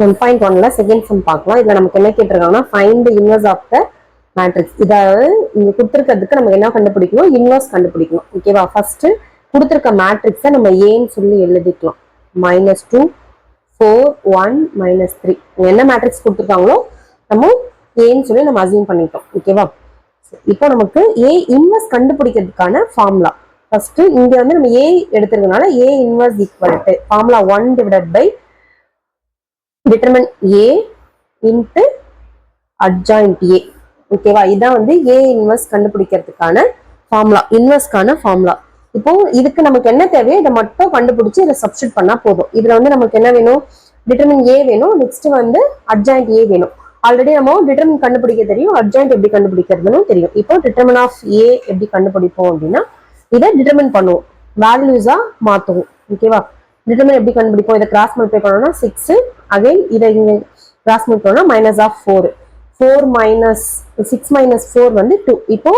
1.1ல second sum பார்க்கலாம். இதுல நமக்கு என்ன கேட்டிருக்காங்கன்னா find the inverse of the matrix. இதாவது இங்க கொடுத்துருக்கிறதுக்கு நம்ம என்ன கண்டுபிடிக்கணும், இன்வெர்ஸ் கண்டுபிடிக்கணும். ஓகேவா? ஃபர்ஸ்ட் கொடுத்துருக்க மேட்ரிக்ஸை நம்ம ஏன்னு சொல்லி எழுதிக்கலாம். -2 4 1 -3 என்ன மேட்ரிக்ஸ் கொடுத்துருக்காங்களோ நம்ம ஏன்னு சொல்லி நம்ம அசியூம் பண்ணிட்டோம். ஓகேவா? இப்போ நமக்கு ஏ இன்வெர்ஸ் கண்டுபிடிக்கிறதுக்கான ஃபார்முலா ஃபர்ஸ்ட் இங்க வந்து நம்ம ஏ எடுத்துருக்கனால A inverse equal to formula 1 divided by determine A into adjoint A. ஓகேவா? இதான் வந்து A இன்வெர்ஸ் கண்டுபிடிக்கிறதுக்கான ஃபார்முலா, இன்வெர்ஸ்க்கான ஃபார்முலா. இப்போ இதுக்கு நமக்கு என்ன தேவையோ இதை மட்டும் கண்டுபிடிச்சு இதை சப்ஸ்டிட் பண்ணா போதும். இதுல வந்து நமக்கு என்ன வேணும், டிட்டர்மின் A வேணும், நெக்ஸ்ட் வந்து அட்ஜாயிண்ட் A வேணும். ஆல்ரெடி நம்ம டிட்டர்மின் கண்டுபிடிக்க தெரியும், அட்ஜாயிண்ட் எப்படி கண்டுபிடிக்கிறதுன்னு தெரியும். இப்போ டிட்டர்மின் ஆஃப் A எப்படி கண்டுபிடிப்போம் அப்படின்னா இதை டிட்டர்மின் பண்ணுவோம், வேல்யூஸா மாத்துவோம். ஓகேவா? டிட்டர்மின் எப்படி கண்டுபிடிப்போம், இதை கிராஸ் மல்டிப்ளை பண்ணோம்னா 6, அகைன் இதை இங்க கிராஸ் மல்டிப்ளை பண்ணா -4 4 minus 6 minus 4 வந்து 2. இப்போ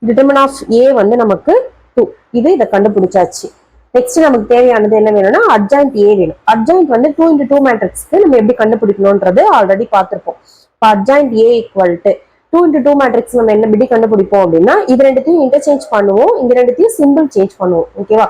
டிட்டர்மின் ஆஃப் A வந்து நமக்கு 2. இதை கண்டுபிடிச்சாச்சு. நெக்ஸ்ட் நமக்கு தேவையானது என்ன வேணும்னா அட்ஜாயிண்ட் A வேணும். அட்ஜாயிண்ட் வந்து 2 into 2 மேட்ரிக்ஸ்க்கு நம்ம எப்படி கண்டுபிடிக்கணும்ன்றது ஆல்ரெடி பார்த்திருப்போம். இப்போ adjoint A equal to 2 into 2 matrix நம்ம என்ன எப்படி கண்டுபிடிப்போம் அப்படின்னா இது ரெண்டுத்தையும் இன்டர்சேஞ்ச் பண்ணுவோம், இங்க ரெண்டுத்தையும் சிம்பிள் சேஞ்ச் பண்ணுவோம். ஓகேவா?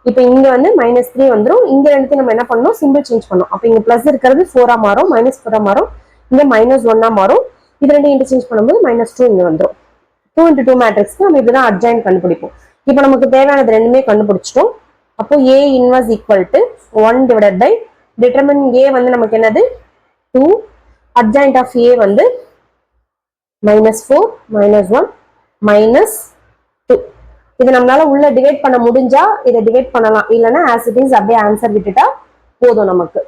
இப்போ இங்க வந்து -3 வந்துடும், இங்க ரெண்டுத்தையும் நம்ம என்ன பண்ணணும், சிம்பிள் சேஞ்ச் பண்ணோம். அப்போ இங்க பிளஸ் இருக்கிறது 4 மாறும், -4 மாறும், இங்க -1 மாறும். இது ரெண்டு இன்டர்சேஞ்ச் பண்ணும்போது -2 இங்க வந்துடும். 2 into 2 மேட்ரிக்ஸ்க்கு நம்ம இப்படிதான் அட்ஜாயிண்ட் கண்டுபிடிப்போம். இப்போ நமக்கு தேவையானது ரெண்டுமே கண்டுபிடிச்சிட்டோம். அப்போ A inverse equal to 1 divided by determinant A வந்து நமக்கு என்னது 2, அட்ஜாயிண்ட் ஆஃப் A வந்து -4 -1 -2. இது நம்மளால உள்ள டிவைட் பண்ண முடிஞ்சா இதை டிவைட் பண்ணலாம், இல்லைன்னா ஆஸ் இட் இஸ் அப்படியே ஆன்சர் விட்டுட்டா போதும் நமக்கு.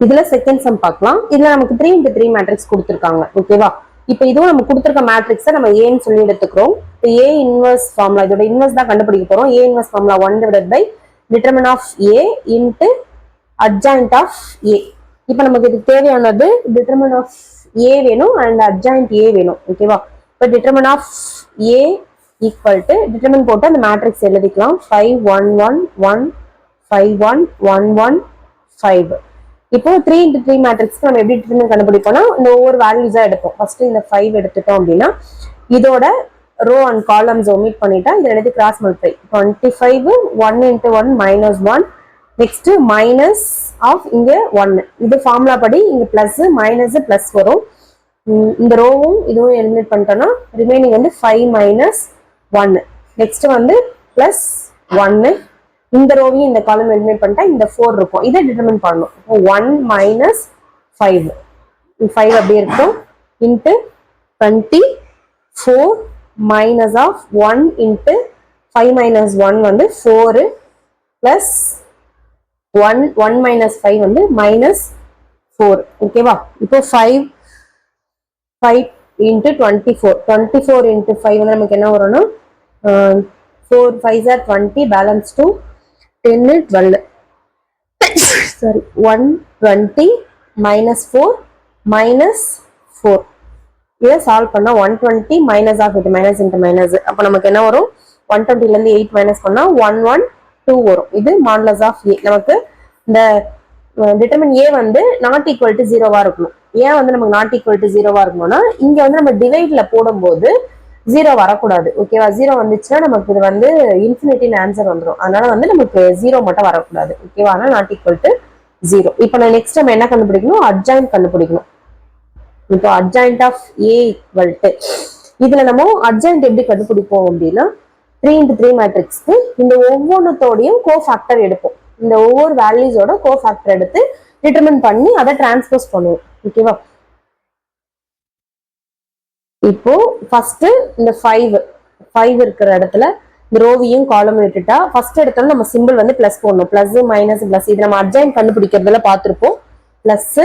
இதுல செகண்ட் சம் பார்க்கலாம். இதுல நமக்கு 3 into 3 மேட்ரிக்ஸ் கொடுத்துருக்காங்க. ஓகேவா? இப்போ இதுவும் நம்ம கொடுத்துருக்க மேட்ரிக்ஸை நம்ம ஏன்னு சொல்லி எடுத்துக்கிறோம். இப்போ ஏ இன்வெர்ஸ் ஃபார்முலா, இதோட இன்வெர்ஸ் தான் கண்டுபிடிக்க போறோம். A inverse formula 1 divided by determinant of A into adjoint of A. இப்போ நமக்கு இது தேவையானது டிட்டர்மின் ஆஃப் A வேணும் அண்ட் அட்ஜாயிண்ட் A வேணும். ஓகேவா? இப்போ determinant of A equal to determinant போட்டு அந்த மேட்ரிக்ஸ் எழுதிக்கலாம். 5 1 1 1 5 1 1 1 5. இப்போ 3 into 3 மேட்ரிக்ஸ்க்கு நம்ம எப்படி டிட்டர்மின் கண்டுபிடிப்போம்னா இந்த ஒவ்வொரு வேல்யூஸா எடுப்போம். ஃபர்ஸ்ட் இந்த 5 எடுத்துட்டோம் அப்படின்னா இதோட ரோ அண்ட் காலம்ஸ் ஒமிட் பண்ணிட்டா இதை எடுத்து cross multiply 25 1 into 1 -1, next minus of இங்க 1. இது ஃபார்முலா படி இங்க பிளஸ் மைனஸ் பிளஸ் வரும். இந்த ரோவும் இதுவும் எலிமினேட் பண்ணிட்டோம்னா ரிமைனிங் வந்து 5 - 1, நெக்ஸ்ட் வந்து பிளஸ் 1. இந்த ரோவையும் இந்த காலம் எலிமினேட் பண்ணிட்டா இந்த 4 இருக்கும். இதை டிட்டர்மின் பண்ணணும். 1 - 5 5 அப்படியே இருக்கும் இன்ட்டு 24 மைனஸ் ஆஃப் 1 இன்ட்டு 5 - 1 வந்து 4 பிளஸ் 1 1 - 5 வந்து -4. ஓகேவா? இப்போ 5 இன்ட்டு 24 இன்ட்டு 5 வந்து நமக்கு என்ன வரும்னா 4 5 are 20, பேலன்ஸ் 2 10 12 சாரி 120 -4 -4. இதை சால்வ் பண்ணா 120 மைனஸ் ஆஃப் இது மைனஸ் இன்ட்டு மைனஸ். அப்போ நமக்கு என்ன வரும், 120 இருந்து 8 மைனஸ் பண்ணா 112 வரும். இது மாடுலஸ் ஆஃப் A. நமக்கு இந்த டிட்டர்மின் A வந்து நாட் ஈக்குவல் டு 0வா இருக்கணும். ஏன் வந்து நமக்கு நாட் ஈக்குவல் டு 0வா இருக்கணும்னா இங்க வந்து நம்ம டிவைட்ல போடும்போது 0 வரக்கூடாது. ஓகேவா? 0 வந்துச்சுன்னா நமக்கு இது வந்து இன்ஃபினிட்டின் ஆன்சர் வந்துடும். அதனால வந்து நமக்கு 0 மட்டும் வரக்கூடாது. ஓகேவா? ஆனால் நாட் ஈக்குவல் டு 0. இப்போ நான் நெக்ஸ்ட் நம்ம என்ன கண்டுபிடிக்கணும், அட்ஜாயிண்ட் கண்டுபிடிக்கணும். இப்போ adjoint of A equal to இதுல நம்ம அட்ஜாயிண்ட் எப்படி கண்டுபிடிப்போம் அப்படின்னா 3 into 3 மேட்ரிக்ஸ்க்கு இந்த ஒவ்வொன்றத்தோடையும் கோஃபேக்டர் எடுப்போம். இந்த ஒவ்வொரு வேல்யூஸோட கோஃபேக்டர் எடுத்து டிட்டர்மின் பண்ணி அதை டிரான்ஸ்போஸ் பண்ணுவோம். ஓகேவா? இப்போ ஃபர்ஸ்ட் இந்த 5 இருக்கிற இடத்துல இந்த ரோவையும் காலம் விட்டுட்டா ஃபர்ஸ்ட் எடுத்தோம்னா நம்ம சிம்பிள் வந்து பிளஸ் போடணும். பிளஸ் மைனஸ் பிளஸ் இது நம்ம அட்ஜாயிண்ட் கண்டுபிடிக்கிறதுல பார்த்துருப்போம். பிளஸ்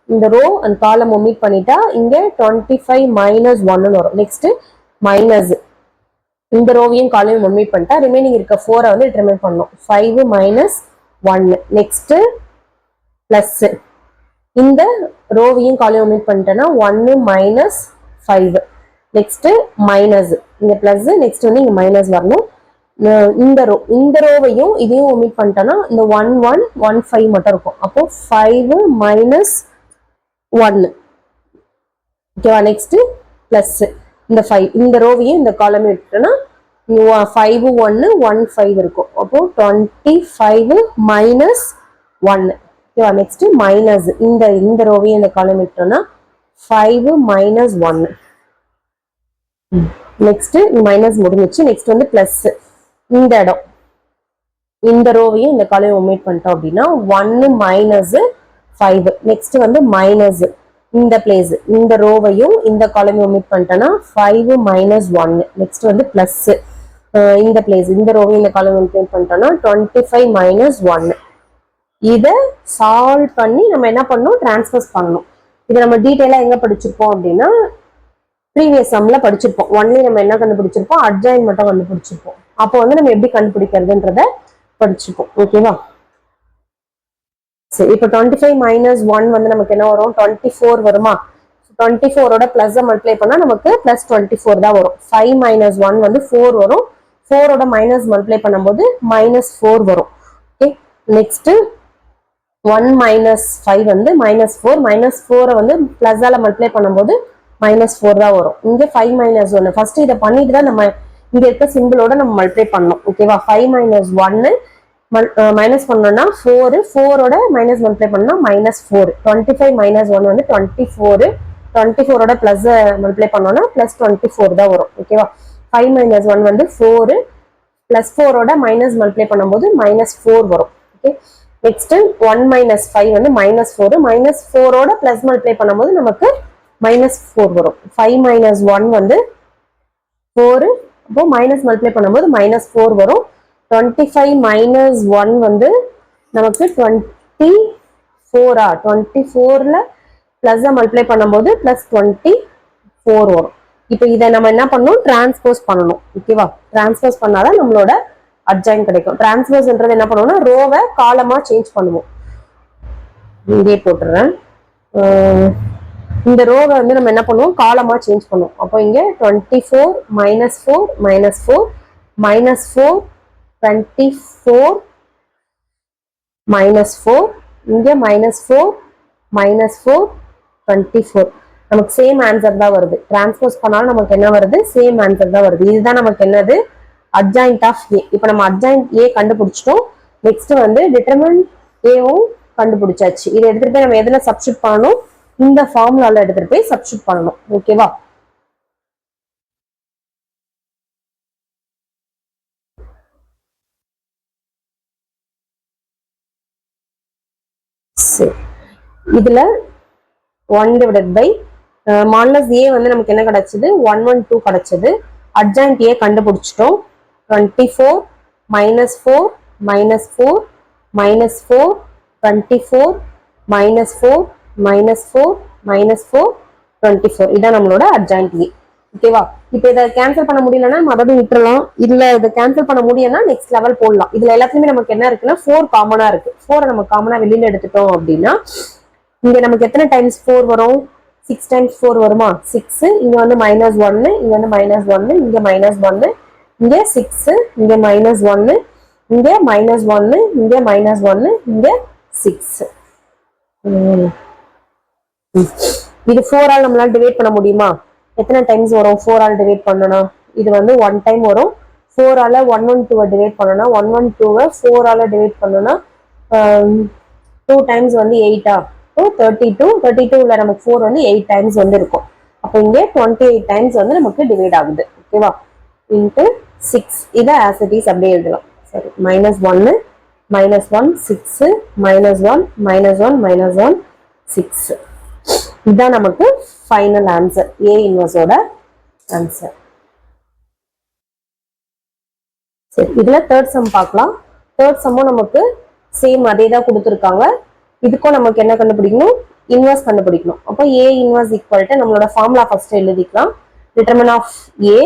இந்த ரோ அண்ட் காலம் ஒமிட் பண்ணிட்டா இங்க 25 -1 வரும். நெக்ஸ்ட் மைனஸ் இந்த ரோவையும் காலையும் ஒமிட் பண்ணிட்டா ரிமைனிங் இருக்க 4 வந்து டிட்டர்மின் பண்ணணும். 5 - 1, நெக்ஸ்ட் பிளஸ் இந்த ரோவையும் காலையும் ஒமிட் பண்ணிட்டேன்னா 1 - 5, நெக்ஸ்ட் மைனஸ் இங்க பிளஸ், நெக்ஸ்ட் வந்து இங்க மைனஸ் வரணும். இந்த ரோவையும் இதையும் ஒமிட் பண்ணிட்டோம்னா இந்த 1 1 1 5 மட்டும் இருக்கும். அப்போ 5 மைனஸ் 1. ஓகேவா? நெக்ஸ்ட் பிளஸ் இந்த 5 இந்த ரோவையும் இந்த காலம் விட்டுட்டோம்னா 5 1 1 5 இருக்கும். அப்போ 25 மைனஸ் 1. ஓகேவா? நெக்ஸ்ட் மைனஸ் இந்த ரோவையும் இந்த காலம் விட்டோம்னா 5 மைனஸ் 1. நெக்ஸ்ட் மைனஸ் முடிஞ்சிச்சு. நெக்ஸ்ட் வந்து பிளஸ் இந்த இடம் இந்த ரோவையும் இந்த காலையும் ஒமிட் பண்ணிட்டோம் அப்படின்னா 1 மைனஸ் 5. நெக்ஸ்ட் வந்து மைனஸ் இந்த பிளேஸ் இந்த ரோவையும் இந்த காலையும் ஒமிட் பண்ணிட்டோம்னா 5 மைனஸ் 1. நெக்ஸ்ட் வந்து பிளஸ் இந்த பிளேஸ் இந்த ரோவையும் இந்த காலையும் ஒமிட் பண்ணிட்டோம்னா 25 மைனஸ் 1. இதை சால்வ் பண்ணி நம்ம என்ன பண்ணணும்? டிரான்ஸ்போஸ் பண்ணணும். இதை நம்ம டீட்டெயிலா எங்க படிச்சிருப்போம் அப்படின்னா ப்ரீவியஸ் சம்ல படிச்சிருப்போம். ஒன்லி நம்ம என்ன கண்டுபிடிச்சிருப்போம்? அட்ஜாயின் மட்டும் கண்டுபிடிச்சிருப்போம். அப்போ வந்து நம்ம எப்படி கண்டுபிடிக்கிறதுன்றத படிச்சிருப்போம். ஓகேவா? சரி, இப்போ 25 மைனஸ் 1 வந்து நமக்கு என்ன வரும்? 24 வருமா? 24ஓட பிளஸ் மல்டிப்ளை பண்ணா நமக்கு பிளஸ் 24 தான் வரும். 5 மைனஸ் 1 வந்து 4 வரும். 4ஓட மைனஸ் மல்டிப்ளை பண்ணும்போது மைனஸ் 4 வரும். ஓகே, நெக்ஸ்ட் 1 மைனஸ் 5 வந்து மைனஸ் 4. மைனஸ் 4 வந்து பிளஸால மல்டிப்ளை பண்ணும்போது மைனஸ் 4 தான் வரும். இங்க 5 மைனஸ் 1 ஃபர்ஸ்ட் இதை பண்ணிட்டு தான் நம்ம இங்க இருக்க சிம்பிளோட நம்ம மல்டிப்ளை பண்ணணும். ஓகேவா? 5 மைனஸ் 1 மைனஸ் பண்ணோம்னா 4. 4ஓட மைனஸ் மல்டிப்ளை பண்ணா மைனஸ் 4. 25 மைனஸ் 1 வந்து 24. 24ஓட பிளஸ் மல்டிப்ளை பண்ணோம்னா பிளஸ் 24 தான் வரும். ஓகேவா? 5 மைனஸ் 1 வந்து 4 பிளஸ் 4ஓட மைனஸ் மல்டிப்ளை பண்ணும்போது மைனஸ் 4 வரும். ஓகே, நெக்ஸ்ட் 1 மைனஸ் 5 வந்து மைனஸ் 4. மைனஸ் 4ஓட பிளஸ் மல்டிப்ளை பண்ணும்போது நமக்கு மைனஸ் 4 வரும். 5 மைனஸ் 1 வந்து 4. அப்போ மைனஸ் மல்டிப்ளை பண்ணும்போது மைனஸ் 4 வரும். 25 மைனஸ் 1 வந்து நமக்கு 24. 24ல பிளஸ் மல்டிப்ளை பண்ணும்போது பிளஸ் 24 வரும். இப்போ இதை நம்ம என்ன பண்ணணும்? டிரான்ஸ்போஸ் பண்ணணும். ஓகேவா? டிரான்ஸ்போஸ் பண்ணாதான் நம்மளோட அட்ஜாயின் கிடைக்கும். டிரான்ஸ்போஸ்ன்றது என்ன பண்ணுவோம்னா ரோவை காலமா சேஞ்ச் பண்ணுவோம். இங்கே போட்டுறேன். இந்த ரோவை வந்து நம்ம என்ன பண்ணுவோம்? காலமா சேஞ்ச் பண்ணுவோம். அப்போ இங்க 24 மைனஸ் 4 மைனஸ் 4 மைனஸ் 4 24 மைனஸ் 4 இங்க மைனஸ் 4 மைனஸ் 4 24. நமக்கு சேம் ஆன்சர் தான் வருது. டிரான்ஸ்போஸ் பண்ணாலும் நமக்கு என்ன வருது? சேம் ஆன்சர் தான் வருது. இதுதான் நமக்கு என்னது? அட்ஜாயிண்ட் ஆஃப் ஏ. இப்போ நம்ம அட்ஜாயிண்ட் ஏ கண்டுபிடிச்சிட்டோம். நெக்ஸ்ட் வந்து டிட்டர்மினன்ட் ஏவும் கண்டுபிடிச்சாச்சு. இதை எடுத்துட்டு போய் நம்ம எதுல சப்ஸ்டிட் பண்ணணும்? இந்த ஃபார்முலால எடுத்துட்டு போய் சப்ஸ்டிட் பண்ணணும். ஓகேவா? சரி, இதுல 1 டிவைடட் பை மாடுலஸ் ஏ வந்து நமக்கு என்ன கிடைச்சது? 112 கிடைச்சது. அட்ஜாயிண்ட் ஏ கண்டுபிடிச்சிட்டோம். 24 minus 4 minus 4 minus 4 24 minus 4 minus 4 minus 4 24. இதான் நம்மளோட அட்ஜாயிண்ட் ஏ. ஓகேவா? இப்போ இதை கேன்சல் பண்ண முடியலன்னா மறுபடியும் விட்டுறலாம். இதுல இதை கேன்சல் பண்ண முடியும்னா நெக்ஸ்ட் லெவல் போடலாம். இதுல எல்லாத்துலயுமே நமக்கு என்ன இருக்குன்னா 4 காமனா இருக்கு. 4 நம்ம காமனா வெளியில எடுத்துட்டோம் அப்படின்னா இங்க நமக்கு எத்தனை டைம்ஸ் 4 வரும்? 6 டைம்ஸ் 4 வருமா? 6. இங்க வந்து மைனஸ் 1, இங்க வந்து மைனஸ் 1, இங்க மைனஸ் 1, இங்க 6, இங்க மைனஸ் 1, இங்க மைனஸ் 1, இங்க மைனஸ் 1, இங்க 6. இது 4 ஆல் நம்மளால டிவைட் பண்ண முடியுமா? எத்தனை டைம்ஸ் வரும் 4 ஆல் டிவைட் பண்ணணும்? இது வந்து 1 டைம் வரும். 4 ஆல 112 டிவைட் பண்ணனும். 112 4 ஆல டிவைட் பண்ணனும்னா 2 டைம்ஸ் வந்து 8. 32. 32ல நமக்கு 4 வந்து 8 டைம்ஸ் வந்து இருக்கும். அப்போ இங்க 28 டைம்ஸ் வந்து நமக்கு டிவைட் ஆகுது. ஓகேவா? இன்டு 6. இதை ஆஸ் இட் இஸ் அப்படியே எழுதலாம். சரி, minus 1 minus 1 6 minus 1 minus 1 minus 1 6. இதுதான் நமக்கு ஃபைனல் ஆன்சர், ஏ இன்வர்ஸோட ஆன்சர். சரி, இதுல தேர்ட் சம் பார்க்கலாம். தேர்ட் சம்மும் நமக்கு சேம் அதே தான் கொடுத்துருக்காங்க. இதுக்கும் நமக்கு என்ன கண்டுபிடிக்கணும்? இன்வர்ஸ் கண்டுபிடிக்கணும். அப்போ ஏ இன்வர்ஸ் ஈக்குவல் டு நம்மளோட ஃபார்முலா ஃபர்ஸ்ட் எழுதிக்கலாம். Determinant of A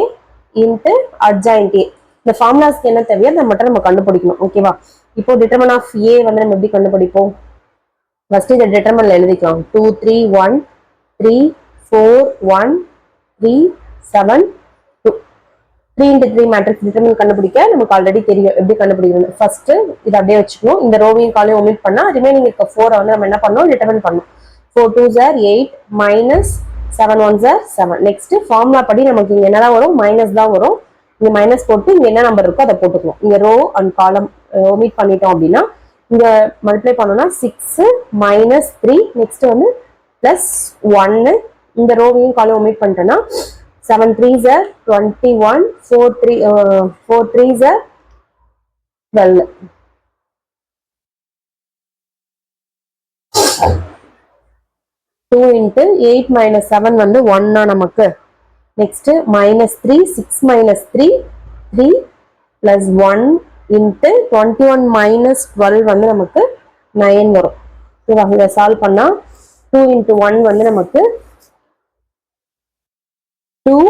into adjoint A. இந்த ஃபார்முலாஸ்க்கு என்ன தேவையோ அதை மட்டும் நம்ம கண்டுபிடிக்கணும். ஓகேவா? இப்போ டிட்டர்மினன்ட் ஆஃப் ஏ வந்து நம்ம எப்படி கண்டுபிடிப்போம்? ஃபர்ஸ்ட் இந்த டிட்டர்மினன்ட்ல எழுதிக்கலாம். 2 3 1 3 4 1 3 7 2. 3 into 3 மேட்ரிக்ஸ் டிட்டர்மின் கண்டுபிடிக்க நமக்கு ஆல்ரெடி தெரியும் எப்படி கண்டுபிடிக்கணும். ஃபர்ஸ்ட் இதை அப்படியே வச்சுக்கணும். இந்த ரோவையும் காலையும் ஒமிட் பண்ணா ரிமைனிங் இருக்க 4 வந்து நம்ம என்ன பண்ணோம், டிட்டர்மின் பண்ணோம். 4 2s are 8 minus 7 1s are 7. Next formula படி நமக்கு இங்க என்னதான் வரும், மைனஸ் தான் வரும். இங்க மைனஸ் போட்டு இங்க என்ன நம்பர் இருக்கோ அதை போட்டுக்கணும். இங்க ரோ அண்ட் காலம் ஒமிட் பண்ணிட்டோம் அப்படின்னா இங்க மல்டிப்ளை பண்ணோம்னா 6 minus 3 நெக்ஸ்ட் வந்து பிளஸ் 1. இந்த ரோவையும் காலம் ஒமிட் பண்ணிட்டோம்னா 7 3s are 21, 4 3s are 12. Two into 8 minus 7 வந்து 1 நமக்கு. Next minus 3, 6 minus 3, 3 plus 1 into 21 minus 12 வந்து நமக்கு 9 வரும். இதை சால்வ் பண்ணா 2 into 1 வந்து நமக்கு 2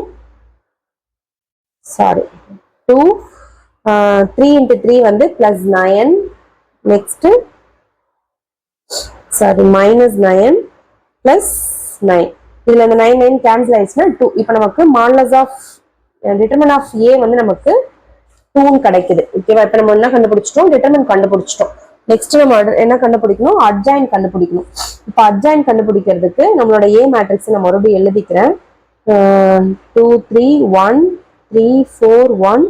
3 into 3 வந்து plus 9. Next minus 9 plus 9. இதுல இந்த 9 9 கேன்சல் ஆயிடுச்சுன்னா 2. இப்போ நமக்கு modulus of determinant of a வந்து நமக்கு 2 கிடைக்குது. ஓகேவா? இப்போ நம்ம என்ன கண்டுபிடிச்சிட்டோம், டிட்டர்மின் கண்டுபிடிச்சிட்டோம். நெக்ஸ்ட் நம்ம என்ன கண்டுபிடிக்கணும், அட்ஜாயின் கண்டுபிடிக்கணும். இப்போ அட்ஜாயின் கண்டுபிடிக்கிறதுக்கு நம்மளோட a மேட்ரிக்ஸ் நான் மறுபடியும் எழுதிக்கிறேன். 2 3 1 3 4 1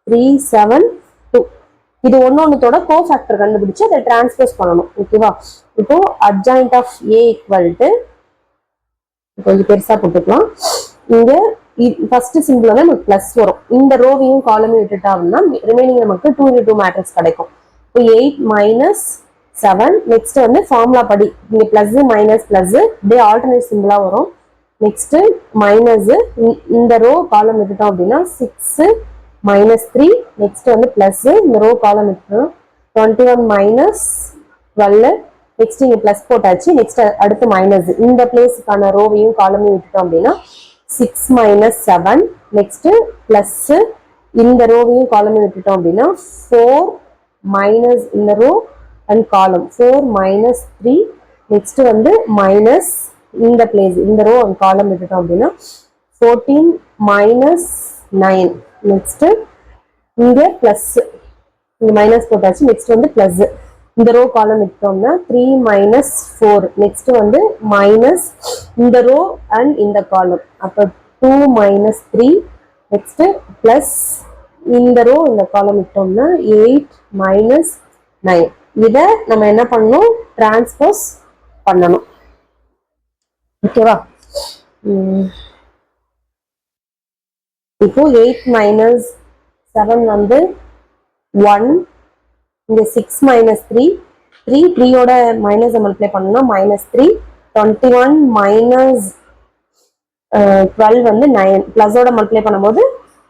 3 7 2. இது ஒன்னொன்னத்தோட கோஃபேக்டர் கண்டுபிடிச்சு அதை டிரான்ஸ்போஸ் பண்ணணும். ஓகேவா? இப்போ adjoint of a equal to கொஞ்சம் பெருசா போட்டுக்கலாம். இங்க ஃபர்ஸ்ட் சிம்பிள் வந்து நமக்கு பிளஸ் வரும். இந்த ரோவையும் காலமையும் விட்டுட்டா அப்படின்னா ரிமைனிங் நமக்கு 2 into 2 மேட்ரிக்ஸ் கிடைக்கும். இப்போ 8 minus 7. நெக்ஸ்ட் வந்து ஃபார்முலா படி இங்க பிளஸ் மைனஸ் பிளஸ் அப்படியே ஆல்டர்னேட் சிம்பிளா வரும். நெக்ஸ்ட் மைனஸ் இந்த ரோ காலம் விட்டுட்டோம் அப்படின்னா 6 minus 3. நெக்ஸ்ட் வந்து பிளஸ் இந்த ரோ காலம் விட்டுட்டோம் 21 minus 12. நெக்ஸ்ட் இங்க பிளஸ் போட்டாச்சு. நெக்ஸ்ட் அடுத்து மைனஸ் இந்த பிளேஸுக்கான ரோவையும் காலமையும் விட்டுட்டோம் அப்படின்னா 6 minus 7. நெக்ஸ்ட் பிளஸ் இந்த ரோவையும் காலமையும் விட்டுட்டோம் அப்படின்னா 4 minus இந்த ரோ அண்ட் காலம் 4 minus 3. நெக்ஸ்ட் வந்து மைனஸ் இந்த பிளேஸ் இந்த ரோ அண்ட் காலம் விட்டுட்டோம் அப்படின்னா 14 minus 9. நெக்ஸ்ட் இங்க பிளஸ் இங்க மைனஸ் போட்டாச்சு. நெக்ஸ்ட் வந்து பிளஸ் இந்த ரோ காலம் விட்டோம்னா 3 minus 4. நெக்ஸ்ட் வந்து மைனஸ் இந்த ரோ அண்ட் இந்த காலம் அப்ப 2 minus 3. நெக்ஸ்ட் பிளஸ் இந்த ரோ இந்த காலம் விட்டோம்னா 8 minus 9. இதை நம்ம என்ன பண்ணணும், டிரான்ஸ்போஸ் பண்ணணும். ஓகேவா? இப்போ 8 minus 7 வந்து 1. இங்க 6 minus 3 3 ஓட மைனஸ் மல்டிப்ளை பண்ணோம்னா minus 3. 21 minus 12 வந்து 9. பிளஸ் ஓட மல்டிப்ளை பண்ணும்போது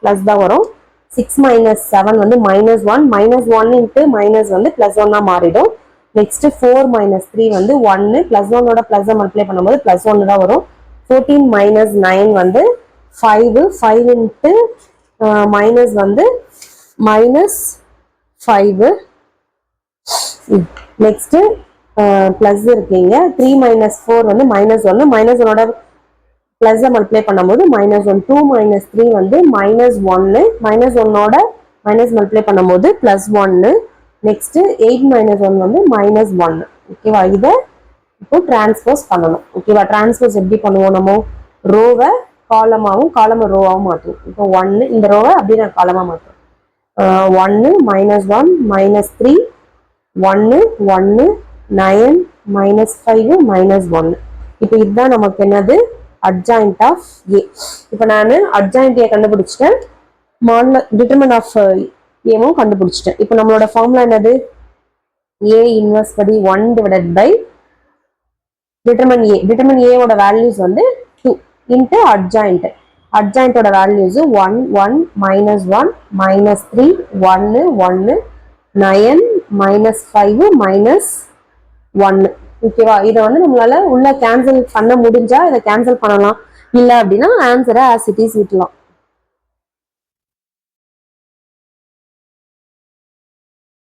பிளஸ் தான் வரும். 6 minus 7 வந்து minus 1. minus 1 into minus வந்து plus 1 மாறிடும். நெக்ஸ்ட் 4 minus 3 வந்து 1. பிளஸ் 1 ஓட பிளஸ் மல்டிப்ளை பண்ணும்போது பிளஸ் 1 தான் வரும். 14 minus 9 வந்து 5. 5 into minus வந்து minus 5. நெக்ஸ்ட் பிளஸ் இருக்கீங்க 3 minus 4 வந்து minus 1. minus 1 ஓட பிளஸ் மல்டிப்ளை பண்ணும்போது minus 1. 2 minus 3 வந்து minus 1. minus 1 ஓட மைனஸ் மல்டிப்ளை பண்ணும்போது பிளஸ் 1. நெக்ஸ்ட் 8 minus 1 வந்து minus 1. ஓகேவா? இதை இப்போ டிரான்ஸ்போஸ் பண்ணணும். ஓகேவா? டிரான்ஸ்போஸ் எப்படி பண்ணுவோம், நம்ம ரோவை காலமாவும் காலம ரோவாவும் மாற்றுவோம். இப்போ 1 இந்த ரோவை அப்படியே நான் காலமா மாற்றுவோம். 1 minus 1 minus 3 1 1 9 minus 5 minus 1. இப்போ இதுதான் நமக்கு என்னது, அட்ஜாயிண்ட் ஆஃப் ஏ. இப்போ நான் அட்ஜாயிண்ட் ஏ கண்டுபிடிச்சிட்டேன், டிட்டர்மின் ஆஃப் ஏவும் கண்டுபிடிச்சிட்டேன். இப்போ நம்மளோட ஃபார்முலா என்னது, ஏ இன்வர்ஸ் படி 1 divided by determine A. Determine A ஓட வேல்யூஸ் வந்து 2 இன்ட்டு அட்ஜாயிண்ட். அட்ஜாயிண்டோட values 1 1 minus 1 minus 3 1 1 9 minus 5 minus 1. ஓகேவா? இதை வந்து நம்மளால உள்ள கேன்சல் பண்ண முடிஞ்சா இதை கேன்சல் பண்ணலாம், இல்லை அப்படின்னா ஆன்சரை ஆஸ் இட் இஸ் விட்டுலாம்.